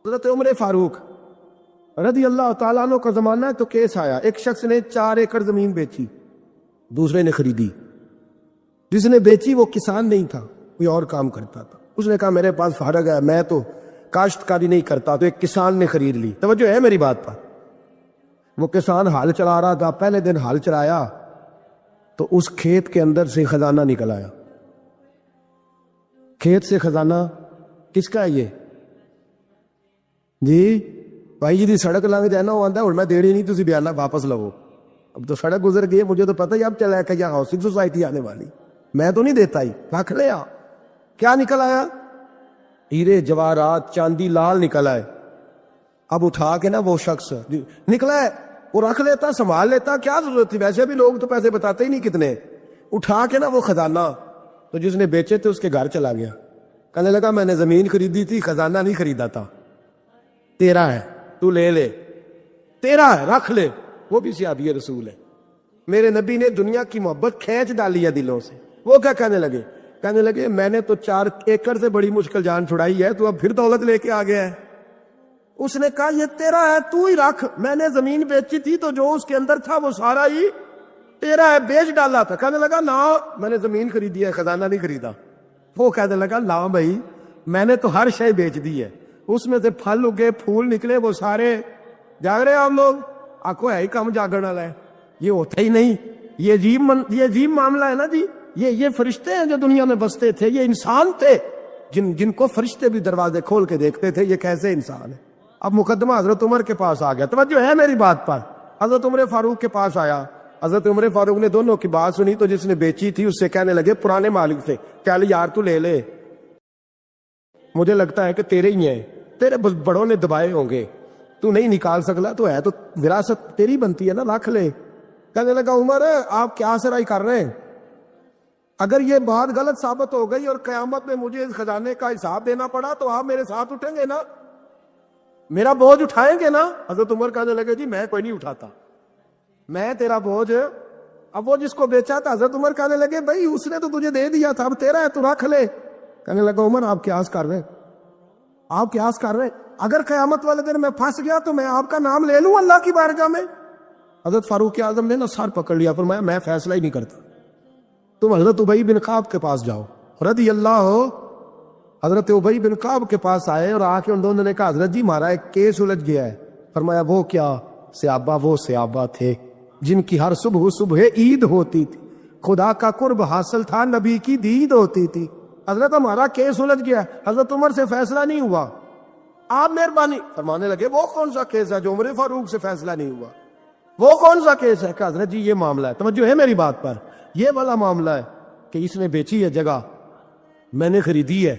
حضرت عمر فاروق رضی اللہ تعالیٰ عنہ کا زمانہ ہے تو کیس آیا، ایک شخص نے 4 ایکڑ زمین بیچی، دوسرے نے خریدی۔ جس نے بیچی وہ کسان نہیں تھا، کوئی اور کام کرتا تھا۔ اس نے کہا میرے پاس فارغ ہے، میں تو کاشتکاری نہیں کرتا، تو ایک کسان نے خرید لی۔ توجہ ہے میری بات پر؟ وہ کسان ہل چلا رہا تھا، پہلے دن ہل چلایا تو اس کھیت کے اندر سے خزانہ نکل آیا۔ کھیت سے خزانہ کس کا ہے یہ جی؟ بھائی جی سڑک لنگ جائے نا، وہ آتا ہے اور میں دیڑی نہیں، تسی بیانہ واپس لو۔ اب تو سڑک گزر گئی، مجھے تو پتہ ہی اب چلا کہ یہاں ہاؤسنگ سوسائٹی آنے والی، میں تو نہیں دیتا ہی، رکھ لیا۔ کیا نکل آیا؟ ہیرے جواہرات چاندی لال نکل آئے۔ اب اٹھا کے نا وہ شخص نکلا ہے، وہ رکھ لیتا، سنبھال لیتا، کیا ضرورت تھی؟ ویسے بھی لوگ تو پیسے بتاتے ہی نہیں کتنے۔ اٹھا کے نا وہ خزانہ، تو جس نے بیچے تھے اس کے گھر چلا گیا، کہنے لگا میں نے زمین خریدی تھی، خزانہ نہیں خریدا تھا، تیرا ہے، تو لے لے، تیرا ہے، رکھ لے۔ وہ بھی صحابی رسول ہے، میرے نبی نے دنیا کی محبت کھینچ ڈالی ہے دلوں سے۔ وہ کیا کہنے لگے؟ کہنے لگے میں نے تو 4 ایکڑ سے بڑی مشکل جان چھڑائی ہے، تو اب پھر دولت لے کے آ گیا ہے۔ اس نے کہا یہ تیرا ہے، تو ہی رکھ، میں نے زمین بیچی تھی تو جو اس کے اندر تھا وہ سارا ہی تیرا ہے، بیچ ڈالا تھا۔ کہنے لگا نا میں نے زمین خریدی ہے، خزانہ نہیں خریدا۔ وہ کہنے لگا لا بھائی میں نے تو ہر شے بیچ دی ہے، اس میں سے پھل اگے، پھول نکلے، وہ سارے جاگ رہے آپ لوگ، آکو ہے ہی کم جاگن والا ہے، یہ ہوتا ہی نہیں۔ یہ عجیب معاملہ ہے نا جی۔ یہ فرشتے ہیں جو دنیا میں بستے تھے، یہ انسان تھے جن کو فرشتے بھی دروازے کھول کے دیکھتے تھے، یہ کیسے انسان ہے۔ اب مقدمہ حضرت عمر کے پاس آ گیا، توجہ ہے میری بات پر۔ حضرت عمر فاروق کے پاس آیا، حضرت عمر فاروق نے دونوں کی بات سنی تو جس نے بیچی تھی اس سے کہنے لگے پرانے مالک سے، چل یار تو لے لے، مجھے لگتا ہے کہ تیرے ہی ہیں، تیرے بڑوں نے دبائے ہوں گے، تو نہیں نکال سکتا، تو ہے تو وراثت تیری بنتی ہے نا، رکھ لے۔ کہنے لگا عمر آپ کیا سرائی کر رہے ہیں؟ اگر یہ بات غلط ثابت ہو گئی اور قیامت میں مجھے اس خزانے کا حساب دینا پڑا تو آپ میرے ساتھ اٹھیں گے نا، میرا بوجھ اٹھائیں گے نا؟ حضرت عمر کہنے لگے جی میں کوئی نہیں اٹھاتا، میں تیرا بوجھ۔ اب وہ جس کو بیچا تھا حضرت عمر کہنے لگے بھائی اس نے تو تجھے دے دیا تھا، اب تیرا ہے تو رکھ لے۔ کہنے لگا عمر آپ قیاس کر رہے ہیں، آپ قیاس کر رہے ہیں، اگر قیامت والے دن میں پھنس گیا تو میں آپ کا نام لے لوں اللہ کی بارگاہ میں؟ حضرت فاروق اعظم نے نا سر پکڑ لیا، فرمایا میں فیصلہ ہی نہیں کرتا، تم حضرت ابی بن کعب کے پاس جاؤ رضی اللہ ہو۔ حضرت ابی بن کعب کے پاس آئے اور آ کے ان دونوں نے کہا حضرت جی ہمارا ایک کیس الجھ گیا ہے۔ فرمایا وہ کیا؟ صحابہ وہ صحابہ تھے جن کی ہر صبح عید ہوتی تھی، خدا کا قرب حاصل تھا، نبی کی دید ہوتی تھی۔ حضرت ہمارا کیس الجھ گیا، حضرت عمر سے فیصلہ نہیں ہوا، آپ مہربانی فرمانے لگے وہ کون سا کیس ہے جو عمر فاروق سے فیصلہ نہیں ہوا؟ وہ کون سا کیس ہے؟ کہ حضرت جی یہ معاملہ ہے، توجہ ہے میری بات پر، یہ والا معاملہ ہے کہ اس نے بیچی ہے جگہ، میں نے خریدی ہے،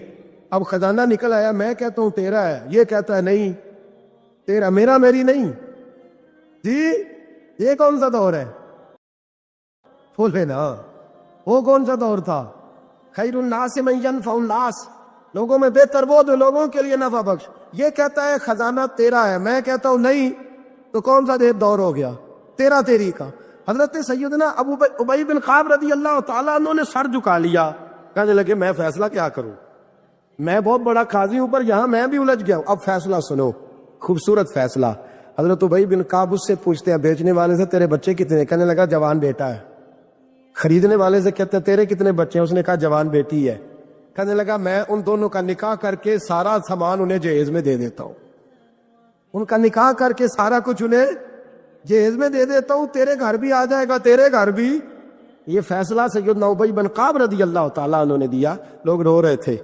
اب خزانہ نکل آیا، میں کہتا ہوں تیرا ہے، یہ کہتا ہے نہیں تیرا، میرا میری نہیں۔ جی یہ کون سا دور ہے؟ بولے نا وہ کون سا دور تھا؟ خیر الناس من ینفع الناس، لوگوں میں بہتر وہ جو لوگوں کے لیے نفع بخش۔ یہ کہتا ہے خزانہ تیرا ہے، میں کہتا ہوں نہیں، تو کون سا دور ہو گیا؟ تیرا تیری کا۔ حضرت سیدنا ابی بن کعب رضی اللہ تعالیٰ عنہ نے سر جھکا لیا، کہنے لگے میں فیصلہ کیا کروں، میں بہت بڑا قاضی ہوں پر یہاں میں بھی الجھ گیا ہوں، اب فیصلہ سنو، خوبصورت فیصلہ۔ حضرت ابی بن کعب اس سے پوچھتے ہیں بیچنے والے سے تیرے بچے کتنے؟ کہنے لگا جوان بیٹا ہے۔ خریدنے والے سے کہتے ہیں تیرے کتنے بچے ہیں؟ اس نے کہا جوان بیٹی ہے۔ کہنے لگا میں ان دونوں کا نکاح کر کے سارا سامان انہیں جہیز میں دے دیتا ہوں، ان کا نکاح کر کے سارا کچھ انہیں جہیز میں دے دیتا ہوں، تیرے گھر بھی آ جائے گا، تیرے گھر بھی۔ یہ فیصلہ سیدنا ابی بن کعب رضی اللہ تعالیٰ عنہ نے دیا۔ لوگ رو رہے تھے،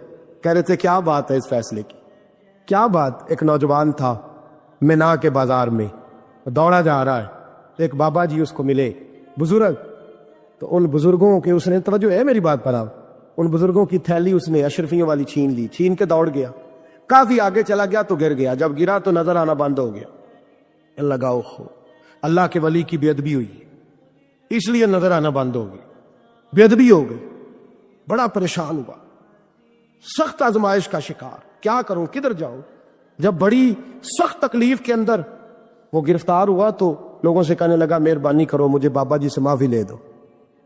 کہہ رہے تھے کیا بات ہے اس فیصلے کی، کیا بات؟ ایک نوجوان تھا مینا کے بازار میں دوڑا جا رہا ہے، ایک بابا جی اس کو ملے بزرگ، تو ان بزرگوں کے اس نے، توجہ ہے میری بات پر آپ، ان بزرگوں کی تھیلی اس نے اشرفیوں والی چھین لی، چھین کے دوڑ گیا، کافی آگے چلا گیا تو گر گیا، جب گرا تو نظر آنا بند ہو گیا، لگا اوہ اللہ کے ولی کی بے ادبی ہوئی، اس لیے نظر آنا بند ہو گئی، بے ادبی ہو گئی، بڑا پریشان ہوا، سخت آزمائش کا شکار، کیا کروں کدھر جاؤں؟ جب بڑی سخت تکلیف کے اندر وہ گرفتار ہوا تو لوگوں سے کہنے لگا مہربانی کرو مجھے بابا جی سے معافی لے دو۔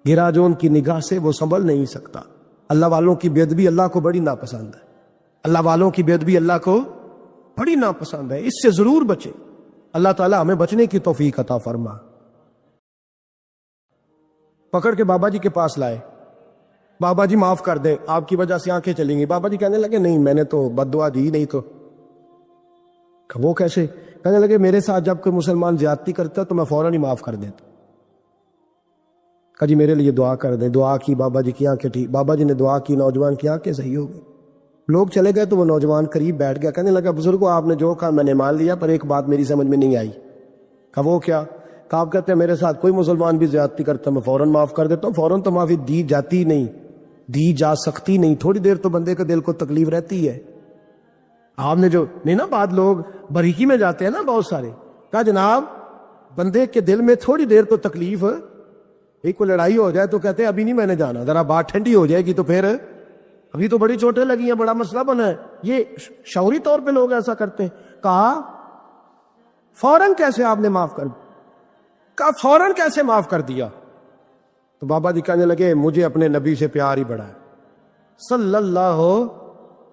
گرا جو ان کی نگاہ سے وہ سنبھل نہیں سکتا۔ اللہ والوں کی بے ادبی اللہ کو بڑی ناپسند ہے، اللہ والوں کی بے ادبی اللہ کو بڑی ناپسند ہے، اس سے ضرور بچے۔ اللہ تعالیٰ ہمیں بچنے کی توفیق عطا فرما۔ پکڑ کے بابا جی کے پاس لائے، بابا جی معاف کر دیں، آپ کی وجہ سے آنکھیں چلیں گی۔ بابا جی کہنے لگے نہیں، میں نے تو بد دعا دی نہیں۔ تو وہ کیسے؟ کہنے لگے میرے ساتھ جب کوئی مسلمان زیادتی کرتا تو میں فوراً ہی معاف کر دیتا۔ کہا جی میرے لیے دعا کر دیں۔ دعا کی، بابا جی کی آنکھیں ٹھیک، بابا جی نے دعا کی، نوجوان کی آنکھیں صحیح ہو گئی۔ لوگ چلے گئے تو وہ نوجوان قریب بیٹھ گیا، کہنے لگا بزرگوں آپ نے جو کہا میں نے مان لیا، پر ایک بات میری سمجھ میں نہیں آئی۔ کہا وہ کیا؟ کہا آپ کہتے ہیں میرے ساتھ کوئی مسلمان بھی زیادتی کرتا میں فوراً معاف کر دیتا ہوں۔ فوراً تو معافی دی جاتی نہیں، دی جا سکتی نہیں، تھوڑی دیر تو بندے کے دل کو تکلیف رہتی ہے۔ آپ نے جو نہیں نا، بعد لوگ بریکی میں جاتے ہیں نا بہت سارے، کہا جناب بندے کے دل میں تھوڑی دیر تو تکلیف، ایک کو لڑائی ہو جائے تو کہتے ہیں ابھی نہیں میں نے جانا، ذرا بات ٹھنڈی ہو جائے گی تو پھر، ابھی تو بڑی چوٹیں لگی ہیں، بڑا مسئلہ بنا ہے۔ یہ شعوری طور پہ لوگ ایسا کرتے ہیں۔ کہا فوراً کیسے آپ نے معاف کر دیا؟ کہا فوراً کیسے معاف کر دیا؟ تو بابا جی کہنے لگے مجھے اپنے نبی سے پیار ہی بڑا ہے صلی اللہ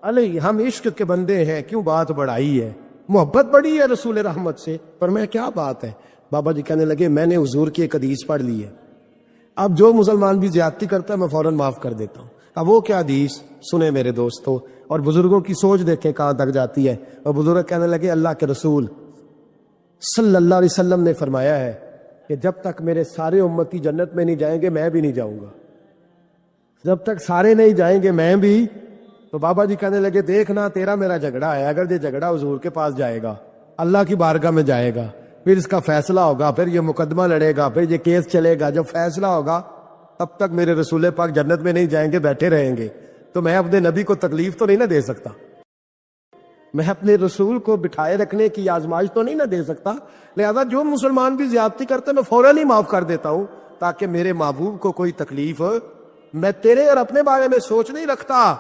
علیہ، ہم عشق کے بندے ہیں، کیوں بات بڑھائی ہے، محبت بڑی ہے رسول رحمت سے، پر میں کیا بات ہے۔ بابا جی کہنے لگے میں نے حضور کی ایک حدیث پڑھ لی ہے، اب جو مسلمان بھی زیادتی کرتا ہے میں فوراً معاف کر دیتا ہوں۔ اب وہ کیا حدیث سنے میرے دوستو، اور بزرگوں کی سوچ دیکھیں کہاں تک جاتی ہے۔ اور بزرگ کہنے لگے اللہ کے رسول صلی اللہ علیہ وسلم نے فرمایا ہے کہ جب تک میرے سارے امتی جنت میں نہیں جائیں گے میں بھی نہیں جاؤں گا، جب تک سارے نہیں جائیں گے میں بھی۔ تو بابا جی کہنے لگے دیکھنا تیرا میرا جھگڑا ہے، اگر یہ جھگڑا حضور کے پاس جائے گا، اللہ کی بارگاہ میں جائے گا، پھر اس کا فیصلہ ہوگا، پھر یہ مقدمہ لڑے گا، پھر یہ کیس چلے گا، جب فیصلہ ہوگا تب تک میرے رسول پاک جنت میں نہیں جائیں گے، بیٹھے رہیں گے، تو میں اپنے نبی کو تکلیف تو نہیں نہ دے سکتا، میں اپنے رسول کو بٹھائے رکھنے کی آزمائش تو نہیں نہ دے سکتا، لہذا جو مسلمان بھی زیادتی کرتے میں فوراً ہی معاف کر دیتا ہوں تاکہ میرے محبوب کو کوئی تکلیف، میں تیرے اور اپنے بارے میں سوچ نہیں رکھتا،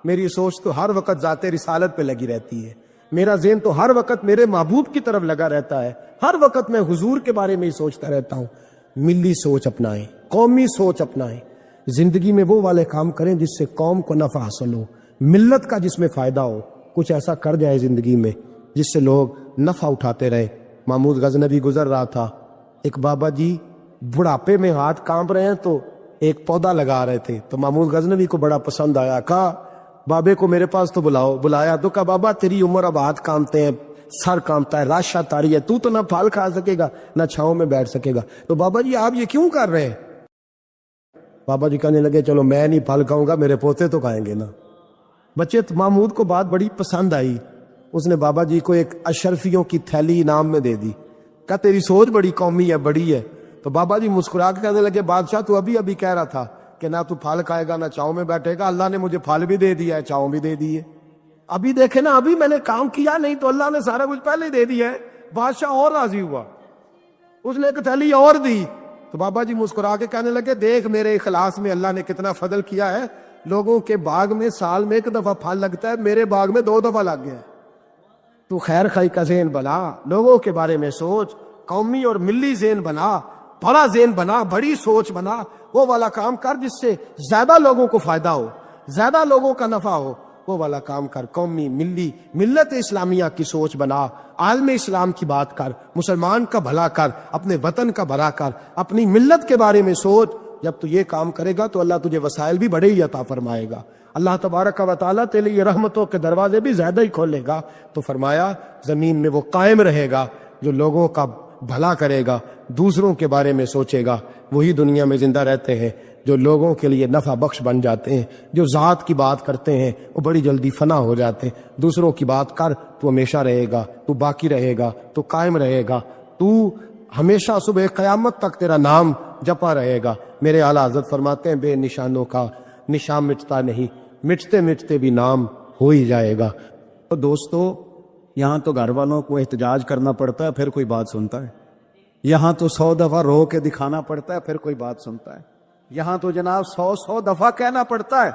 میری سوچ تو ہر وقت ذات رسالت پہ لگی رہتی ہے، میرا ذہن تو ہر وقت میرے محبوب کی طرف لگا رہتا ہے، ہر وقت میں حضور کے بارے میں ہی سوچتا رہتا ہوں۔ ملی سوچ اپنائیں، قومی سوچ اپنائیں، زندگی میں وہ والے کام کریں جس سے قوم کو نفع حاصل ہو، ملت کا جس میں فائدہ ہو، کچھ ایسا کر جائے زندگی میں جس سے لوگ نفع اٹھاتے رہے۔ محمود غزنوی گزر رہا تھا، ایک بابا جی بڑھاپے میں ہاتھ کانپ رہے ہیں تو ایک پودا لگا رہے تھے، تو محمود غزنوی کو بڑا پسند آیا، کہا بابے کو میرے پاس تو بلاؤ، بلایا تو کہا بابا تیری عمر اب ہاتھ کانپتے ہیں، سر کانپتا ہے، رات شاہ تاری ہے، تو نہ پھل کھا سکے گا نہ چھاؤں میں بیٹھ سکے گا، تو بابا جی آپ یہ کیوں کر رہے ہیں؟ بابا جی کہنے لگے چلو میں نہیں پھل کھاؤں گا، میرے پوتے تو کھائیں گے نا۔ بچے محمود کو بات بڑی پسند آئی، اس نے بابا جی کو ایک اشرفیوں کی تھیلی انعام میں دے دی، کہا تیری سوچ بڑی قومی ہے، بڑی ہے۔ تو بابا جی مسکرا کے کہنے لگے بادشاہ تو ابھی کہہ رہا تھا کہ نہ تو پھل کھائے گا نہ چھاؤں میں بیٹھے گا، اللہ نے مجھے پھل بھی دے دیا ہے، چھاؤں بھی دے دی ہے، ابھی دیکھے نا، ابھی میں نے کام کیا نہیں تو اللہ نے سارا کچھ پہلے دے دیا ہے۔ بادشاہ اور راضی ہوا، اس نے ایک تھیلی اور دی، تو بابا جی مسکرا کے کہنے لگے دیکھ میرے اخلاص میں اللہ نے کتنا فضل کیا ہے، لوگوں کے باغ میں سال میں ایک دفعہ پھل لگتا ہے، میرے باغ میں 2 دفعہ لگ گیا ہے۔ تو خیر خائی کا ذہن بنا، لوگوں کے بارے میں سوچ، قومی اور ملی ذہن بنا، بڑا ذہن بنا، بڑی سوچ بنا، وہ والا کام کر جس سے زیادہ لوگوں کو فائدہ ہو، زیادہ لوگوں کا نفع ہو، وہ والا کام کر، قومی ملی ملت اسلامیہ کی سوچ بنا، عالم اسلام کی بات کر، مسلمان کا بھلا کر، اپنے وطن کا بھلا کر، اپنی ملت کے بارے میں سوچ۔ جب تو یہ کام کرے گا تو اللہ تجھے وسائل بھی بڑے ہی عطا فرمائے گا، اللہ تبارک و تعالیٰ تیرے لیے رحمتوں کے دروازے بھی زیادہ ہی کھولے گا۔ تو فرمایا زمین میں وہ قائم رہے گا جو لوگوں کا بھلا کرے گا، دوسروں کے بارے میں سوچے گا، وہی دنیا میں زندہ رہتے ہیں جو لوگوں کے لیے نفع بخش بن جاتے ہیں، جو ذات کی بات کرتے ہیں وہ بڑی جلدی فنا ہو جاتے ہیں۔ دوسروں کی بات کر، تو ہمیشہ رہے گا، تو باقی رہے گا، تو قائم رہے گا، تو ہمیشہ صبح قیامت تک تیرا نام جپا رہے گا۔ میرے اعلیٰ حضرت فرماتے ہیں بے نشانوں کا نشان مٹتا نہیں، مٹتے مٹتے بھی نام ہو ہی جائے گا۔ تو دوستو یہاں تو گھر والوں کو احتجاج کرنا پڑتا ہے پھر کوئی بات سنتا ہے، یہاں تو 100 دفعہ رو کے دکھانا پڑتا ہے پھر کوئی بات سنتا ہے، یہاں تو جناب 100 دفعہ کہنا پڑتا ہے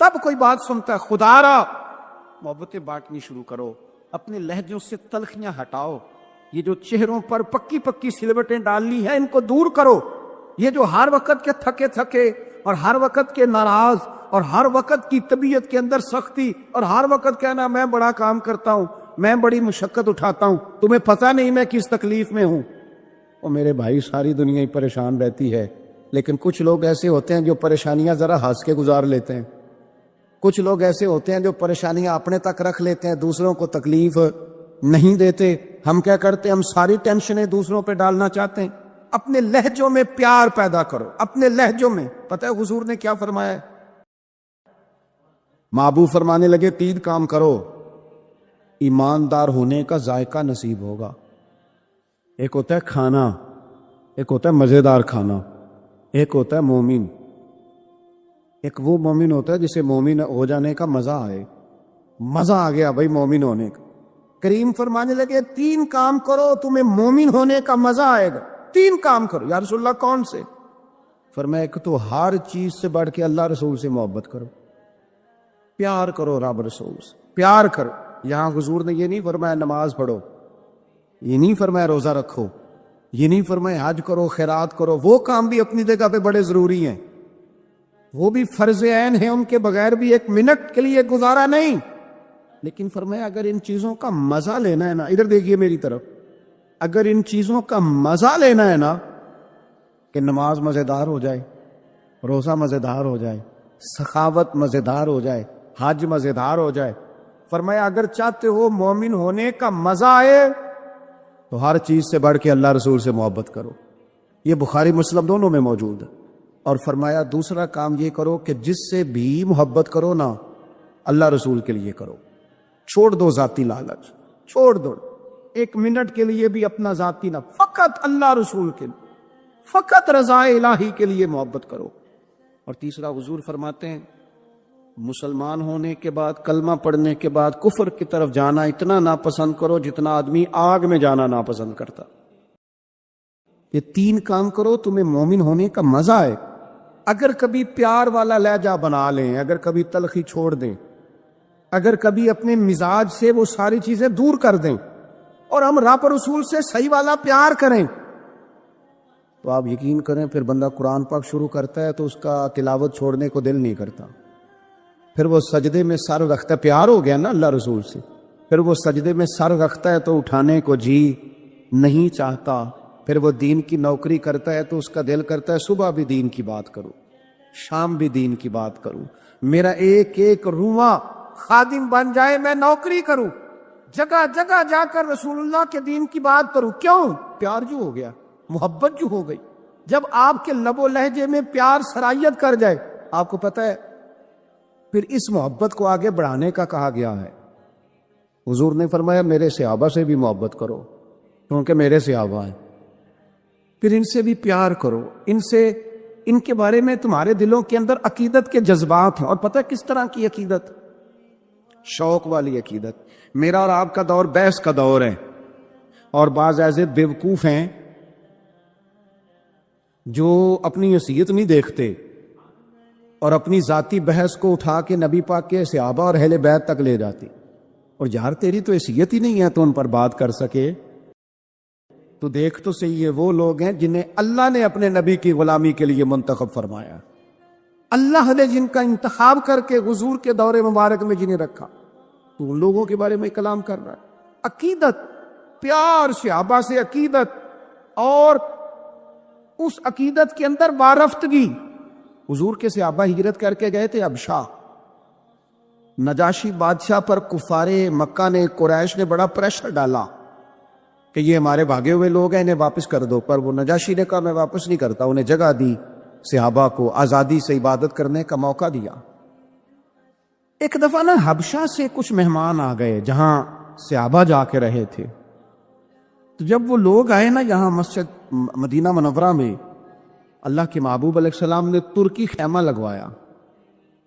تب کوئی بات سنتا ہے۔ خدا را محبتیں بانٹنی شروع کرو، اپنے لہجوں سے تلخیاں ہٹاؤ، یہ جو چہروں پر پکی پکی سلوٹیں ڈالنی ہیں ان کو دور کرو، یہ جو ہر وقت کے تھکے تھکے اور ہر وقت کے ناراض اور ہر وقت کی طبیعت کے اندر سختی اور ہر وقت کہنا میں بڑا کام کرتا ہوں، میں بڑی مشقت اٹھاتا ہوں، تمہیں پتہ نہیں میں کس تکلیف میں ہوں۔ اور میرے بھائی ساری دنیا ہی پریشان رہتی ہے، لیکن کچھ لوگ ایسے ہوتے ہیں جو پریشانیاں ذرا ہنس کے گزار لیتے ہیں، کچھ لوگ ایسے ہوتے ہیں جو پریشانیاں اپنے تک رکھ لیتے ہیں، دوسروں کو تکلیف نہیں دیتے۔ ہم کیا کرتے ہیں؟ ہم ساری ٹینشنیں دوسروں پہ ڈالنا چاہتے ہیں۔ اپنے لہجوں میں پیار پیدا کرو، اپنے لہجوں میں۔ پتہ ہے حضور نے کیا فرمایا ہے؟ محبوب فرمانے لگے 3 کام کرو، ایماندار ہونے کا ذائقہ نصیب ہوگا۔ ایک ہوتا ہے کھانا، ایک ہوتا ہے مزیدار کھانا، ایک ہوتا ہے مومن۔ ایک وہ مومن ہوتا ہے جسے مومن ہو جانے کا مزہ آئے، مزہ آ گیا بھائی مومن ہونے کا۔ کریم فرمانے لگے 3 کام کرو تمہیں مومن ہونے کا مزہ آئے گا۔ 3 کام کرو۔ یا رسول اللہ کون سے؟ فرمایا ایک تو ہر چیز سے بڑھ کے اللہ رسول سے محبت کرو، پیار کرو رب رسول سے، پیار کرو۔ یہاں حضور نے یہ نہیں فرمایا نماز پڑھو، یہ نہیں فرمایا روزہ رکھو، یہ نہیں فرمایا حج کرو، خیرات کرو۔ وہ کام بھی اپنی جگہ پہ بڑے ضروری ہیں، وہ بھی فرض عین ہیں، ان کے بغیر بھی 1 منٹ کے لیے گزارا نہیں۔ لیکن فرمایا اگر ان چیزوں کا مزہ لینا ہے نا، ادھر دیکھیے میری طرف، اگر ان چیزوں کا مزہ لینا ہے نا، کہ نماز مزیدار ہو جائے، روزہ مزیدار ہو جائے، سخاوت مزیدار ہو جائے، حج مزیدار ہو جائے، فرمایا اگر چاہتے ہو مومن ہونے کا مزہ آئے تو ہر چیز سے بڑھ کے اللہ رسول سے محبت کرو۔ یہ بخاری مسلم دونوں میں موجود ہے۔ اور فرمایا دوسرا کام یہ کرو کہ جس سے بھی محبت کرو نا، اللہ رسول کے لیے کرو۔ چھوڑ دو ذاتی لالچ، چھوڑ دو 1 منٹ کے لیے بھی اپنا ذاتی نہ، فقط اللہ رسول کے لیے، فقط رضا الہی کے لیے محبت کرو۔ اور تیسرا حضور فرماتے ہیں مسلمان ہونے کے بعد، کلمہ پڑھنے کے بعد کفر کی طرف جانا اتنا ناپسند کرو جتنا آدمی آگ میں جانا ناپسند کرتا۔ یہ 3 کام کرو تمہیں مومن ہونے کا مزہ آئے۔ اگر کبھی پیار والا لہجہ بنا لیں، اگر کبھی تلخی چھوڑ دیں، اگر کبھی اپنے مزاج سے وہ ساری چیزیں دور کر دیں اور ہم رب رسول سے صحیح والا پیار کریں، تو آپ یقین کریں پھر بندہ قرآن پاک شروع کرتا ہے تو اس کا تلاوت چھوڑنے کو دل نہیں کرتا۔ پھر وہ سجدے میں سر رکھتا ہے، پیار ہو گیا نا اللہ رسول سے، پھر وہ سجدے میں سر رکھتا ہے تو اٹھانے کو جی نہیں چاہتا۔ پھر وہ دین کی نوکری کرتا ہے تو اس کا دل کرتا ہے صبح بھی دین کی بات کروں، شام بھی دین کی بات کروں، میرا ایک ایک رواں خادم بن جائے، میں نوکری کروں، جگہ جگہ جا کر رسول اللہ کے دین کی بات کروں۔ کیوں؟ پیار جو ہو گیا، محبت جو ہو گئی۔ جب آپ کے لب و لہجے میں پیار سرائیت کر جائے، آپ کو پتہ ہے پھر اس محبت کو آگے بڑھانے کا کہا گیا ہے۔ حضور نے فرمایا میرے صحابہ سے بھی محبت کرو کیونکہ میرے صحابہ ہیں، پھر ان سے بھی پیار کرو، ان کے بارے میں تمہارے دلوں کے اندر عقیدت کے جذبات ہیں۔ اور پتہ ہے کس طرح کی عقیدت؟ شوق والی عقیدت۔ میرا اور آپ کا دور بحث کا دور ہے، اور بعض ایسے بیوقوف ہیں جو اپنی حیثیت نہیں دیکھتے اور اپنی ذاتی بحث کو اٹھا کے نبی پاک کے صحابہ اور اہل بیت تک لے جاتی۔ اور یار تیری تو حیثیت ہی نہیں ہے تو ان پر بات کر سکے، تو دیکھ تو صحیح ہے وہ لوگ ہیں جنہیں اللہ نے اپنے نبی کی غلامی کے لیے منتخب فرمایا، اللہ نے جن کا انتخاب کر کے حضور کے دور مبارک میں جنہیں رکھا، تو ان لوگوں کے بارے میں کلام کر رہا ہے۔ عقیدت، پیار صحابہ سے عقیدت، اور اس عقیدت کے اندر وارفتگی۔ حضور کے صحابہ ہجرت کر کے گئے تھے حبشہ، نجاشی بادشاہ پر کفار مکہ نے، قریش نے بڑا پریشر ڈالا کہ یہ ہمارے بھاگے ہوئے لوگ ہیں، انہیں واپس کر دو، پر وہ نجاشی نے کہا میں واپس نہیں کرتا، انہیں جگہ دی، صحابہ کو آزادی سے عبادت کرنے کا موقع دیا۔ ایک دفعہ نا حبشہ سے کچھ مہمان آ گئے جہاں صحابہ جا کے رہے تھے، تو جب وہ لوگ آئے نا یہاں مسجد مدینہ منورہ میں، اللہ کے محبوب علیہ السلام نے ترکی خیمہ لگوایا،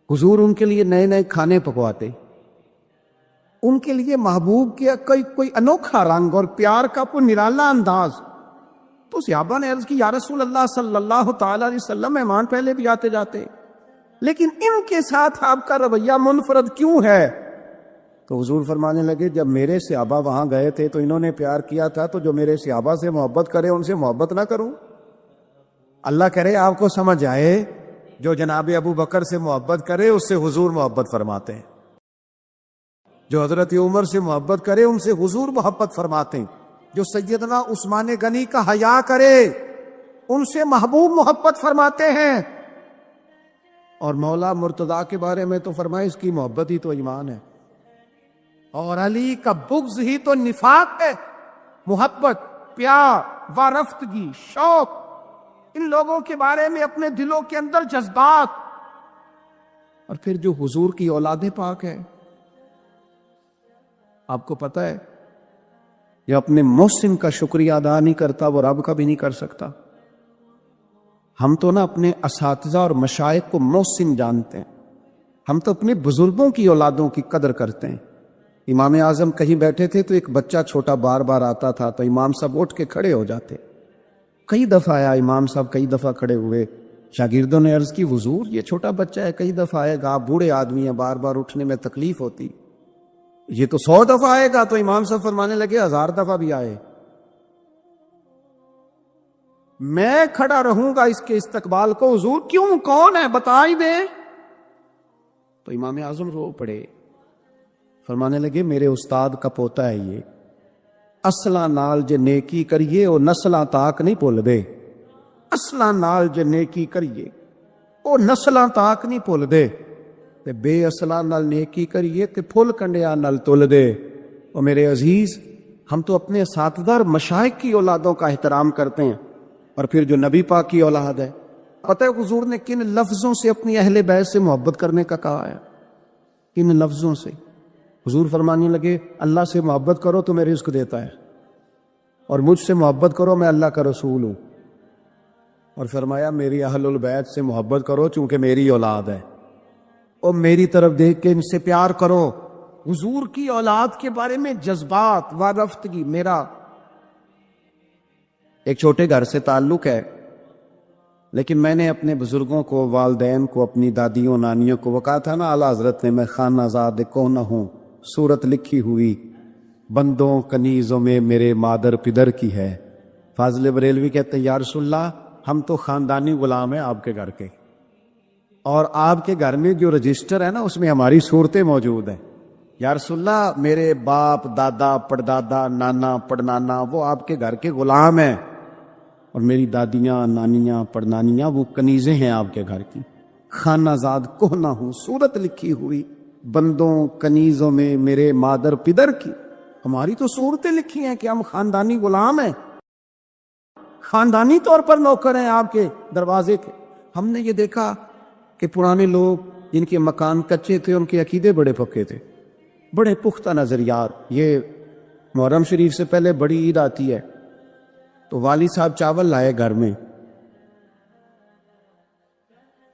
حضور ان کے لیے نئے نئے کھانے پکواتے، ان کے لیے محبوب کے کوئی انوکھا رنگ اور پیار کا کوئی نرالا انداز۔ تو صحابہ نے عرض کی یا رسول اللہ صلی اللہ تعالی علیہ وسلم، مہمان پہلے بھی آتے جاتے، لیکن ان کے ساتھ آپ کا رویہ منفرد کیوں ہے؟ تو حضور فرمانے لگے جب میرے صحابہ وہاں گئے تھے تو انہوں نے پیار کیا تھا، تو جو میرے صحابہ سے محبت کرے ان سے محبت نہ کروں؟ اللہ کرے آپ کو سمجھ آئے، جو جناب ابو بکر سے محبت کرے اس سے حضور محبت فرماتے ہیں۔ جو حضرت عمر سے محبت کرے ان سے حضور محبت فرماتے ہیں، جو سیدنا عثمان غنی کا حیا کرے ان سے محبوب محبت فرماتے ہیں، اور مولا مرتضیٰ کے بارے میں تو فرمائے اس کی محبت ہی تو ایمان ہے، اور علی کا بغض ہی تو نفاق ہے۔ محبت، پیار، وارفتگی، شوق، ان لوگوں کے بارے میں اپنے دلوں کے اندر جذبات، اور پھر جو حضور کی اولاد پاک ہے، آپ کو پتہ ہے یہ اپنے محسن کا شکریہ ادا نہیں کرتا وہ رب کا بھی نہیں کر سکتا۔ ہم تو نا اپنے اساتذہ اور مشائخ کو محسن جانتے ہیں، ہم تو اپنے بزرگوں کی اولادوں کی قدر کرتے ہیں۔ امام اعظم کہیں بیٹھے تھے تو ایک بچہ چھوٹا بار بار آتا تھا تو امام صاحب اٹھ کے کھڑے ہو جاتے۔ کئی دفعہ آیا امام صاحب، کئی دفعہ کھڑے ہوئے، شاگردوں نے عرض کی حضور یہ چھوٹا بچہ ہے، کئی دفعہ آئے گا، آپ بوڑھے آدمی ہیں، بار بار اٹھنے میں تکلیف ہوتی، یہ تو 100 دفعہ آئے گا۔ تو امام صاحب فرمانے لگے 1000 دفعہ بھی آئے، میں کھڑا رہوں گا اس کے استقبال کو۔ حضور کیوں، کون ہے بتا ہی دیں۔ تو امام اعظم رو پڑے، فرمانے لگے میرے استاد کا پوتا ہے یہ، اصلاں نال جے نیکی کریے او نسلاں تاک نہیں بھول دے، اصلاں نال جے نیکی کریے او نسلاں تاک نہیں بھول دے، تے بے اصلاں نال نیکی کریے تے پھل کنڈیاں نال تل دے۔ اور میرے عزیز، ہم تو اپنے اساتذہ اور مشائخ کی اولادوں کا احترام کرتے ہیں، اور پھر جو نبی پاک کی اولاد ہے، پتہ ہے حضور نے کن لفظوں سے اپنی اہل بیت سے محبت کرنے کا کہا ہے؟ کن لفظوں سے؟ حضور فرمانے لگے اللہ سے محبت کرو تو میں رزق دیتا ہے، اور مجھ سے محبت کرو میں اللہ کا رسول ہوں، اور فرمایا میری اہل البیت سے محبت کرو چونکہ میری اولاد ہے، اور میری طرف دیکھ کے ان سے پیار کرو۔ حضور کی اولاد کے بارے میں جذبات، وارفتگی۔ میرا ایک چھوٹے گھر سے تعلق ہے، لیکن میں نے اپنے بزرگوں کو، والدین کو، اپنی دادیوں نانیوں کو، وہ کہا تھا نا اعلیٰ حضرت نے میں خانہ زاد کو نہ ہوں، صورت لکھی ہوئی بندوں کنیزوں میں میرے مادر پدر کی ہے۔ فاضل بریلوی کہتے ہیں یا رسول اللہ ہم تو خاندانی غلام ہیں آپ کے گھر کے، اور آپ کے گھر میں جو رجسٹر ہے نا اس میں ہماری صورتیں موجود ہیں۔ یا رسول اللہ میرے باپ، دادا، پڑدادا، نانا، پڑنانا وہ آپ کے گھر کے غلام ہیں، اور میری دادیاں، نانیاں، پڑنانیاں وہ کنیزیں ہیں آپ کے گھر کی۔ خانہ زاد کو نہ ہوں، صورت لکھی ہوئی بندوں کنیزوں میں میرے مادر پدر کی۔ ہماری تو صورتیں لکھی ہیں کہ ہم خاندانی غلام ہیں، خاندانی طور پر نوکر ہیں آپ کے دروازے کے۔ ہم نے یہ دیکھا کہ پرانے لوگ جن کے مکان کچے تھے ان کے عقیدے بڑے پکے تھے، بڑے پختہ نظریات۔ یہ محرم شریف سے پہلے بڑی عید آتی ہے تو والد صاحب چاول لائے گھر میں،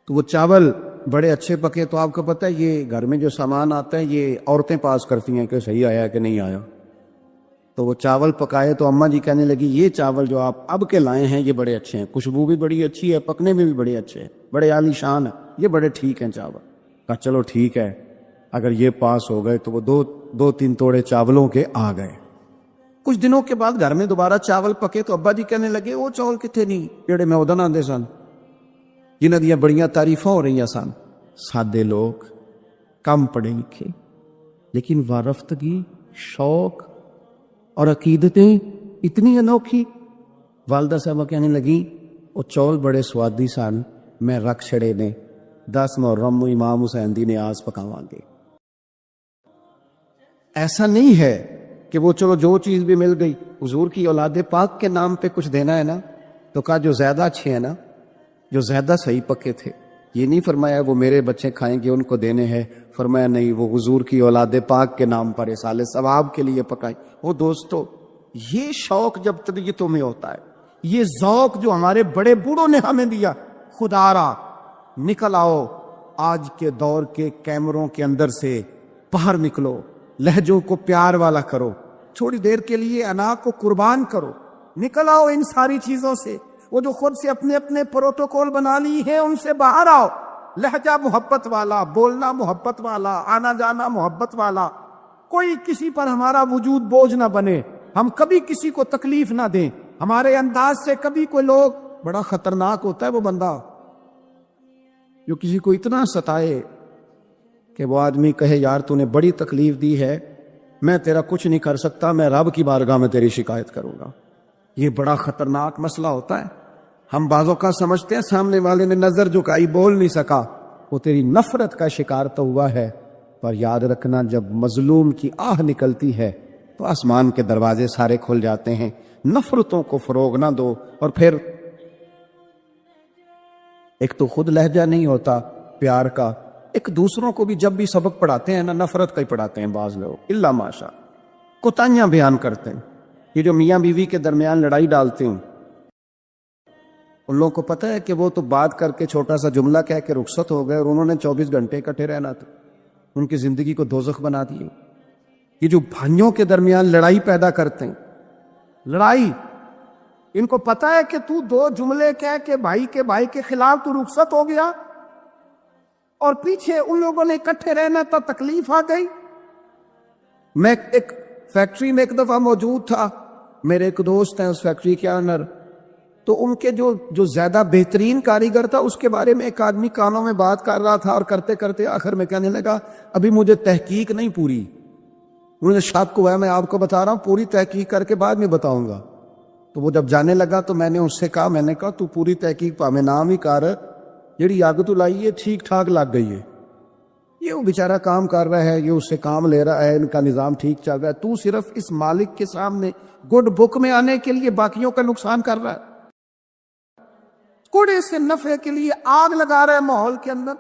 تو وہ چاول بڑے اچھے پکے، تو آپ کو پتہ ہے یہ گھر میں جو سامان آتا ہے یہ عورتیں پاس کرتی ہیں کہ صحیح آیا کہ نہیں آیا۔ تو وہ چاول پکائے تو اماں جی کہنے لگی یہ چاول جو آپ اب کے لائے ہیں یہ بڑے اچھے ہیں، خوشبو بھی بڑی اچھی ہے، پکنے میں بھی بڑے اچھے ہیں، بڑے عالی شان ہیں، یہ بڑے ٹھیک ہیں چاول۔ کہا چلو ٹھیک ہے، اگر یہ پاس ہو گئے تو وہ دو تین توڑے چاولوں کے آ گئے۔ کچھ دنوں کے بعد گھر میں دوبارہ چاول پکے تو ابا جی کہنے لگے وہ چاول کتنے نہیں جڑے میں ادن آندے سن، جنہاں دیاں بڑیاں تعریفاں ہو رہی سن۔ سادے لوگ، کم پڑھے لکھے، لیکن وارفتگی، شوق اور عقیدتیں اتنی انوکھی۔ والدہ صاحبہ کہنے لگی وہ چول بڑے سوادی سن، میں رکھ چھڑے نے 10 محرم امام حسین دی نیاز پکاواں گے۔ ایسا نہیں ہے کہ وہ چلو جو چیز بھی مل گئی، حضور کی اولاد پاک کے نام پہ کچھ دینا ہے نا، تو کہا جو زیادہ اچھے ہیں نا، جو زیادہ صحیح پکے تھے، یہ نہیں فرمایا وہ میرے بچے کھائیں گے ان کو دینے ہیں، فرمایا نہیں وہ حضور کی اولاد پاک کے نام پر اصالِ ثواب کے لیے پکائی۔ وہ دوستو یہ شوق جب طبیعتوں میں ہوتا ہے، یہ ذوق جو ہمارے بڑے بوڑھوں نے ہمیں دیا، خدا را نکل آؤ آج کے دور کے کیمروں کے اندر سے باہر نکلو، لہجوں کو پیار والا کرو، تھوڑی دیر کے لیے انا کو قربان کرو، نکل آؤ ان ساری چیزوں سے۔ وہ جو خود سے اپنے اپنے پروٹوکول بنا لی ہیں ان سے باہر آؤ، لہجہ محبت والا، بولنا محبت والا، آنا جانا محبت والا، کوئی کسی پر ہمارا وجود بوجھ نہ بنے، ہم کبھی کسی کو تکلیف نہ دیں، ہمارے انداز سے کبھی کوئی لوگ، بڑا خطرناک ہوتا ہے وہ بندہ جو کسی کو اتنا ستائے کہ وہ آدمی کہے یار تو نے بڑی تکلیف دی ہے، میں تیرا کچھ نہیں کر سکتا، میں رب کی بارگاہ میں تیری شکایت کروں گا. یہ بڑا خطرناک مسئلہ ہوتا ہے. ہم بعضوں کا سمجھتے ہیں سامنے والے نے نظر جھکائی، بول نہیں سکا، وہ تیری نفرت کا شکار تو ہوا ہے. پر یاد رکھنا جب مظلوم کی آہ نکلتی ہے تو آسمان کے دروازے سارے کھل جاتے ہیں. نفرتوں کو فروغ نہ دو. اور پھر ایک تو خود لہجہ نہیں ہوتا پیار کا، ایک دوسروں کو بھی جب بھی سبق پڑھاتے ہیں نا نفرت کا ہی پڑھاتے ہیں. بعض لوگ اللہ ماشا کوتاہیاں بیان کرتے ہیں. یہ جو میاں بیوی کے درمیان لڑائی ڈالتے ہیں، ان لوگوں کو پتہ ہے کہ وہ تو بات کر کے چھوٹا سا جملہ کہہ کے رخصت ہو گئے اور انہوں نے 24 گھنٹے اکٹھے رہنا تھا. ان کی زندگی کو دوزخ بنا دیے. یہ جو بھائیوں کے درمیان لڑائی پیدا کرتے ہیں، لڑائی، ان کو پتہ ہے کہ تو 2 جملے کہہ کے بھائی کے خلاف تو رخصت ہو گیا اور پیچھے ان لوگوں نے اکٹھے رہنا تھا، تکلیف آ گئی. میں ایک فیکٹری میں ایک دفعہ موجود تھا، میرے ایک دوست ہیں اس فیکٹری کے آنر، تو ان کے جو زیادہ بہترین کاریگر تھا اس کے بارے میں ایک آدمی کانوں میں بات کر رہا تھا اور کرتے کرتے آخر میں کہنے لگا ابھی مجھے تحقیق نہیں پوری، مجھے شک ہوا ہے، میں آپ کو بتا رہا ہوں، پوری تحقیق کر کے بعد میں بتاؤں گا. تو وہ جب جانے لگا تو میں نے اس سے کہا، میں نے کہا تو پوری تحقیق پا میں نام ہی کر جیڑی اگ تو لائی ہے ٹھیک ٹھاک لگ گئی ہے، یہ وہ بیچارہ کام کر رہا ہے، یہ اس سے کام لے رہا ہے، ان کا نظام ٹھیک چل رہا ہے، تو صرف اس مالک کے سامنے گڈ بک میں آنے کے لیے باقیوں کا نقصان کر رہا ہے، کوڑے سے نفع کے لیے آگ لگا رہا ہے ماحول کے اندر،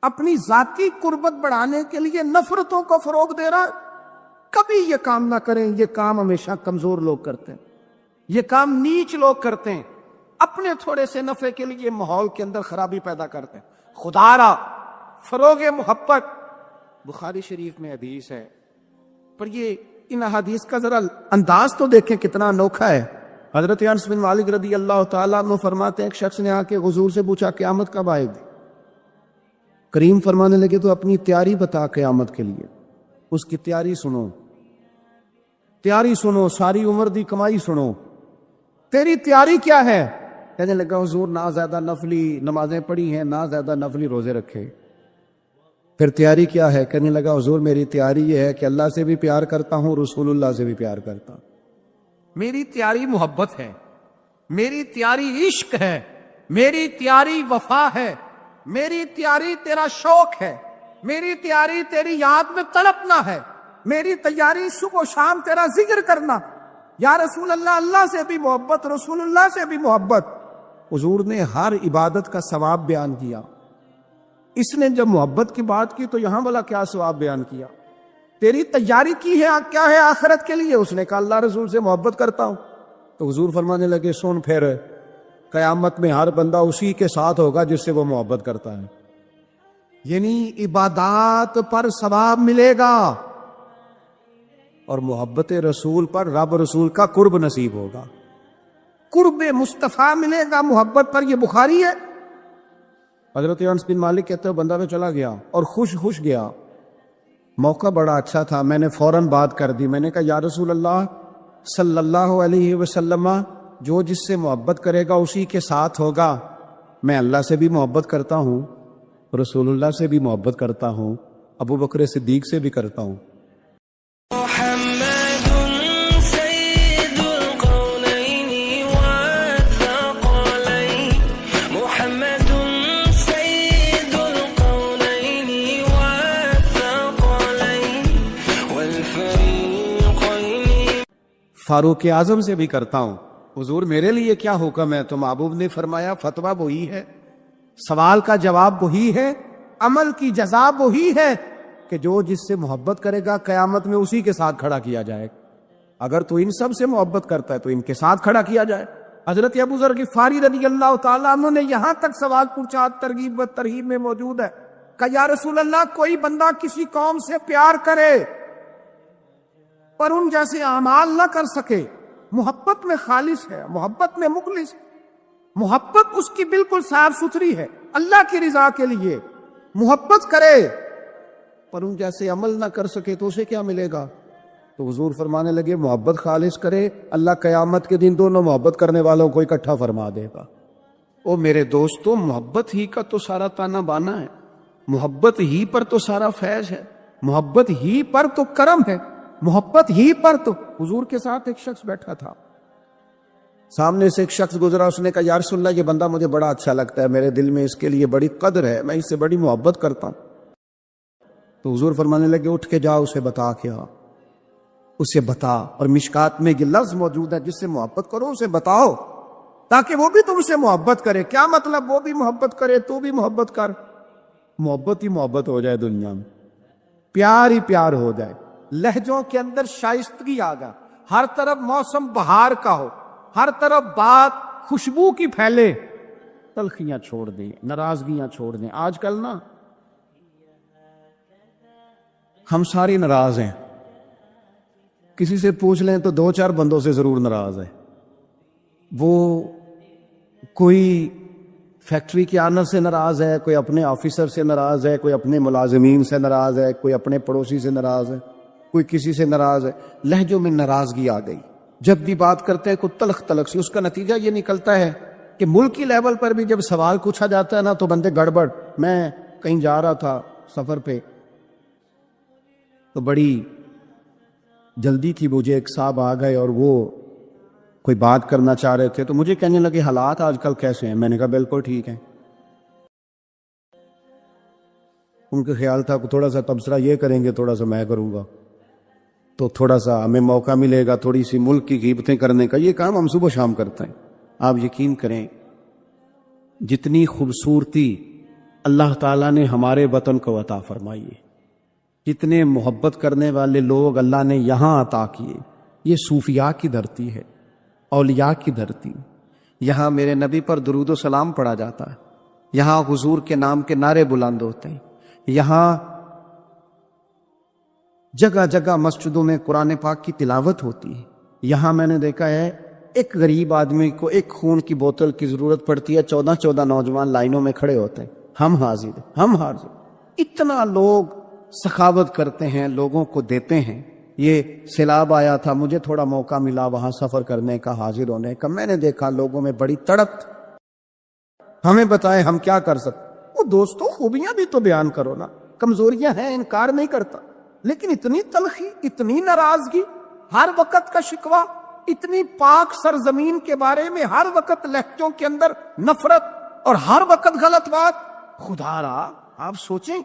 اپنی ذاتی قربت بڑھانے کے لیے نفرتوں کو فروغ دے رہا ہے. کبھی یہ کام نہ کریں. یہ کام ہمیشہ کمزور لوگ کرتے ہیں، یہ کام نیچ لوگ کرتے ہیں، اپنے تھوڑے سے نفع کے لیے ماحول کے اندر خرابی پیدا کرتے ہیں. خدا را فروغ محبت، بخاری شریف میں حدیث ہے، پر یہ ان حدیث کا ذرا انداز تو دیکھیں کتنا انوکھا ہے. حضرت انس بن مالک رضی اللہ تعالیٰ عنہ فرماتے ہیں ایک شخص نے آ کے حضور سے پوچھا قیامت کب آئے گی؟ کریم فرمانے لگے تو اپنی تیاری بتا قیامت کے لیے. اس کی تیاری سنو، تیاری سنو، ساری عمر دی کمائی سنو، تیری تیاری کیا ہے؟ کہنے لگا حضور نہ زیادہ نفلی نمازیں پڑھی ہیں، نہ زیادہ نفلی روزے رکھے. پھر تیاری کیا ہے؟ کہنے لگا حضور میری تیاری یہ ہے کہ اللہ سے بھی پیار کرتا ہوں، رسول اللہ سے بھی پیار کرتا ہوں. میری تیاری محبت ہے، میری تیاری عشق ہے، میری تیاری وفا ہے، میری تیاری تیرا شوق ہے، میری تیاری تیری یاد میں تڑپنا ہے، میری تیاری صبح و شام تیرا ذکر کرنا. یا رسول اللہ، اللہ سے بھی محبت، رسول اللہ سے بھی محبت. حضور نے ہر عبادت کا ثواب بیان کیا. اس نے جب محبت کی بات کی تو یہاں والا کیا ثواب بیان کیا؟ تیری تیاری کی ہے کیا ہے آخرت کے لیے؟ اس نے کہا اللہ رسول سے محبت کرتا ہوں. تو حضور فرمانے لگے سن پھر قیامت میں ہر بندہ اسی کے ساتھ ہوگا جس سے وہ محبت کرتا ہے، یعنی عبادات پر ثواب ملے گا اور محبت رسول پر رب رسول کا قرب نصیب ہوگا، قرب مصطفیٰ ملے گا محبت پر. یہ بخاری ہے. حضرت انس بن مالک کہتے ہیں بندہ میں چلا گیا اور خوش گیا، موقع بڑا اچھا تھا، میں نے فوراً بات کر دی. میں نے کہا یا رسول اللہ صلی اللہ علیہ وسلم، جو جس سے محبت کرے گا اسی کے ساتھ ہوگا. میں اللہ سے بھی محبت کرتا ہوں، رسول اللہ سے بھی محبت کرتا ہوں، ابو بکر صدیق سے بھی کرتا ہوں. فاروق اعظم سے بھی کرتا ہوں. حضور میرے لیے کیا حکم ہے؟ تو محبوب نے فرمایا فتویٰ وہی ہے، سوال کا جواب وہی ہے، عمل کی جزا وہی ہے کہ جو جس سے محبت کرے گا قیامت میں اسی کے ساتھ کھڑا کیا جائے. اگر تو ان سب سے محبت کرتا ہے تو ان کے ساتھ کھڑا کیا جائے. حضرت ابو ذر غفاری رضی اللہ تعالیٰ عنہ نے یہاں تک سوال پوچھا، ترغیب و ترہیب میں موجود ہے، کہ یا رسول اللہ کوئی بندہ کسی قوم سے پیار کرے پر ان جیسے اعمال نہ کر سکے، محبت میں خالص ہے، محبت میں مخلص ہے، محبت اس کی بالکل صاف ستھری ہے، اللہ کی رضا کے لیے محبت کرے پر ان جیسے عمل نہ کر سکے تو اسے کیا ملے گا؟ تو حضور فرمانے لگے محبت خالص کرے، اللہ قیامت کے دن دونوں محبت کرنے والوں کو اکٹھا فرما دے گا. او میرے دوستو، محبت ہی کا تو سارا تانا بانا ہے. محبت ہی پر تو سارا فیض ہے، محبت ہی پر تو کرم ہے، محبت ہی پر تو۔ حضور کے ساتھ ایک شخص بیٹھا تھا، سامنے سے ایک شخص گزرا، اس نے کہا یا رسول اللہ یہ بندہ مجھے بڑا اچھا لگتا ہے، میرے دل میں اس کے لیے بڑی قدر ہے، میں اس سے بڑی محبت کرتا ہوں۔ تو حضور فرمانے لگے اٹھ کے جاؤ اسے بتا کے آ، اسے بتا۔ اور مشکات میں یہ لفظ موجود ہے، جس سے محبت کرو اسے بتاؤ تاکہ وہ بھی تم سے محبت کرے۔ کیا مطلب؟ وہ بھی محبت کرے تو بھی محبت کر، محبت ہی محبت ہو جائے دنیا میں، پیار ہی پیار ہو جائے، لہجوں کے اندر شائستگی آ جائے، ہر طرف موسم بہار کا ہو، ہر طرف بات خوشبو کی پھیلے، تلخیاں چھوڑ دیں، ناراضگیاں چھوڑ دیں۔ آج کل نا ہم ساری ناراض ہیں، کسی سے پوچھ لیں تو 2-4 بندوں سے ضرور ناراض ہے۔ وہ کوئی فیکٹری کے آنر سے ناراض ہے، کوئی اپنے آفیسر سے ناراض ہے، کوئی اپنے ملازمین سے ناراض ہے، کوئی اپنے پڑوسی سے ناراض ہے، کوئی کسی سے ناراض ہے۔ لہجوں میں ناراضگی آ گئی، جب بھی بات کرتے ہیں کوئی تلخ تلخ سی۔ اس کا نتیجہ یہ نکلتا ہے کہ ملکی لیول پر بھی جب سوال پوچھا جاتا ہے نا تو بندے گڑبڑ۔ میں کہیں جا رہا تھا سفر پہ، تو بڑی جلدی تھی مجھے، ایک صاحب آ گئے اور وہ کوئی بات کرنا چاہ رہے تھے، تو مجھے کہنے لگے حالات آج کل کیسے ہیں؟ میں نے کہا بالکل ٹھیک ہیں۔ ان کا خیال تھا کہ تھوڑا سا تبصرہ یہ کریں گے، تھوڑا سا میں کروں گا، تو تھوڑا سا ہمیں موقع ملے گا تھوڑی سی ملک کی غیبتیں کرنے کا۔ یہ کام ہم صبح شام کرتے ہیں۔ آپ یقین کریں جتنی خوبصورتی اللہ تعالیٰ نے ہمارے وطن کو عطا فرمائی ہے، جتنے محبت کرنے والے لوگ اللہ نے یہاں عطا کیے، یہ صوفیاء کی دھرتی ہے، اولیاء کی دھرتی۔ یہاں میرے نبی پر درود و سلام پڑھا جاتا ہے، یہاں حضور کے نام کے نعرے بلند ہوتے ہیں، یہاں جگہ جگہ مسجدوں میں قرآن پاک کی تلاوت ہوتی ہے۔ یہاں میں نے دیکھا ہے ایک غریب آدمی کو ایک خون کی بوتل کی ضرورت پڑتی ہے، 14 نوجوان لائنوں میں کھڑے ہوتے ہیں، ہم حاضر ہیں، ہم حاضر۔ اتنا لوگ سخاوت کرتے ہیں، لوگوں کو دیتے ہیں۔ یہ سیلاب آیا تھا، مجھے تھوڑا موقع ملا وہاں سفر کرنے کا، حاضر ہونے کا۔ میں نے دیکھا لوگوں میں بڑی تڑپ، ہمیں بتائیں ہم کیا کر سکتے۔ وہ دوستوں خوبیاں بھی تو بیان کرو نا، کمزوریاں ہیں انکار نہیں کرتا، لیکن اتنی تلخی، اتنی ناراضگی، ہر وقت کا شکوہ، اتنی پاک سرزمین کے بارے میں ہر وقت لہجوں کے اندر نفرت اور ہر وقت غلط بات۔ خدا را آپ سوچیں،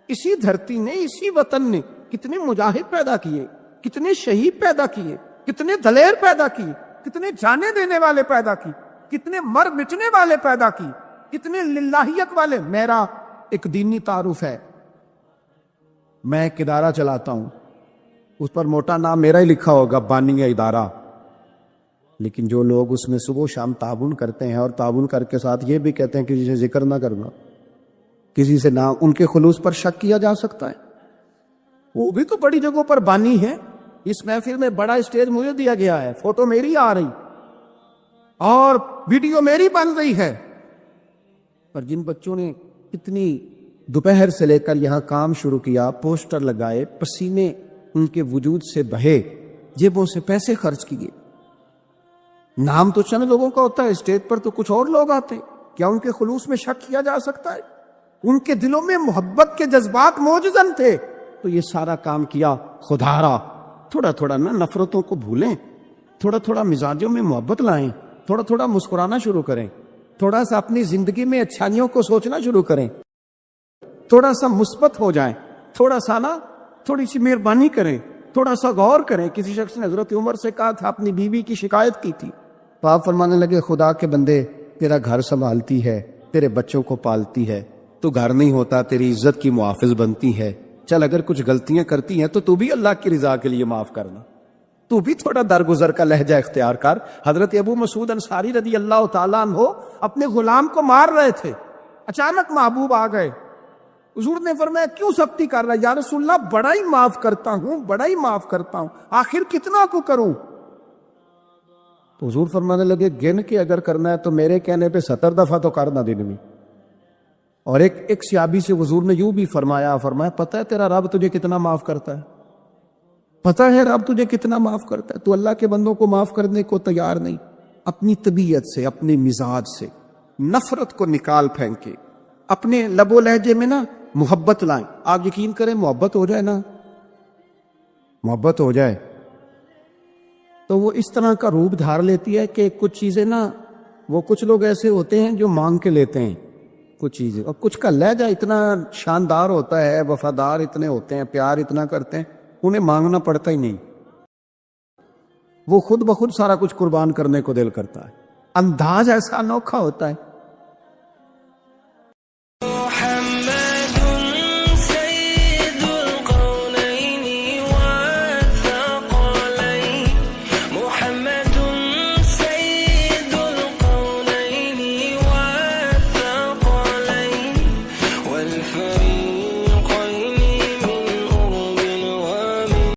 اسی دھرتی نے، اسی وطن نے کتنے مجاہد پیدا کیے، کتنے شہید پیدا کیے، کتنے دلیر پیدا کیے، کتنے جانے دینے والے پیدا کیے، کتنے مر مٹنے والے پیدا کیے، کتنے للہیت والے۔ میرا ایک دینی تعارف ہے، میں ایک ادارہ چلاتا ہوں، اس پر موٹا نام میرا ہی لکھا ہوگا، بانی ادارہ، لیکن جو لوگ اس میں صبح و شام تعاون کرتے ہیں اور تعاون کر کے ساتھ یہ بھی کہتے ہیں کہ کسی سے ذکر نہ کرنا، کسی سے نہ، ان کے خلوص پر شک کیا جا سکتا ہے۔ وہ بھی تو بڑی جگہوں پر بانی ہے۔ اس محفل میں بڑا اسٹیج مجھے دیا گیا ہے، فوٹو میری آ رہی اور ویڈیو میری بن رہی ہے، پر جن بچوں نے اتنی دوپہر سے لے کر یہاں کام شروع کیا، پوسٹر لگائے، پسینے ان کے وجود سے بہے، جیبوں سے پیسے خرچ کیے، نام تو چند لوگوں کا ہوتا ہے، اسٹیج پر تو کچھ اور لوگ آتے، کیا ان کے خلوص میں شک کیا جا سکتا ہے؟ ان کے دلوں میں محبت کے جذبات موجزن تھے، تو یہ سارا کام کیا۔ خدا را تھوڑا تھوڑا نا نفرتوں کو بھولیں، تھوڑا تھوڑا مزاجوں میں محبت لائیں، تھوڑا تھوڑا مسکرانا شروع کریں، تھوڑا سا اپنی زندگی میں اچھائیوں کو سوچنا شروع کریں، تھوڑا سا مثبت ہو جائیں، تھوڑا سا نا تھوڑی سی مہربانی کریں، تھوڑا سا غور کریں۔ کسی شخص نے حضرت عمر سے کہا تھا، اپنی بیوی کی شکایت کی تھی، تو آپ فرمانے لگے خدا کے بندے، تیرا گھر سنبھالتی ہے، تیرے بچوں کو پالتی ہے، تو گھر نہیں ہوتا تیری عزت کی محافظ بنتی ہے، چل اگر کچھ غلطیاں کرتی ہیں تو بھی اللہ کی رضا کے لیے معاف کرنا، تو بھی تھوڑا درگزر کا لہجہ اختیار کر۔ حضرت ابو مسعود انصاری رضی اللہ تعالیٰ عنہ اپنے غلام کو مار رہے تھے، اچانک محبوب آ گئے، حضور نے فرمایا کیوں سختی کر رہا ہے؟ یا رسول اللہ بڑا ہی معاف کرتا ہوں، بڑا ہی معاف کرتا ہوں، آخر کتنا کو کروں؟ تو حضور فرمانے لگے گن کے اگر کرنا ہے تو میرے کہنے پہ 70 دفعہ تو کرنا دن میں۔ اور ایک صحابی سے حضور نے یوں بھی فرمایا پتہ ہے تیرا رب تجھے کتنا معاف کرتا ہے؟ پتہ ہے رب تجھے کتنا معاف کرتا ہے؟ تو اللہ کے بندوں کو معاف کرنے کو تیار نہیں، اپنی طبیعت سے، اپنے مزاج سے نفرت کو نکال پھینکے، اپنے لب و لہجے میں نا محبت لائیں. آپ یقین کریں محبت ہو جائے نا, محبت ہو جائے تو وہ اس طرح کا روپ دھار لیتی ہے کہ کچھ چیزیں نا, وہ کچھ لوگ ایسے ہوتے ہیں جو مانگ کے لیتے ہیں کچھ چیزیں, اور کچھ کا لہجہ اتنا شاندار ہوتا ہے, وفادار اتنے ہوتے ہیں, پیار اتنا کرتے ہیں, انہیں مانگنا پڑتا ہی نہیں, وہ خود بخود سارا کچھ قربان کرنے کو دل کرتا ہے. انداز ایسا انوکھا ہوتا ہے.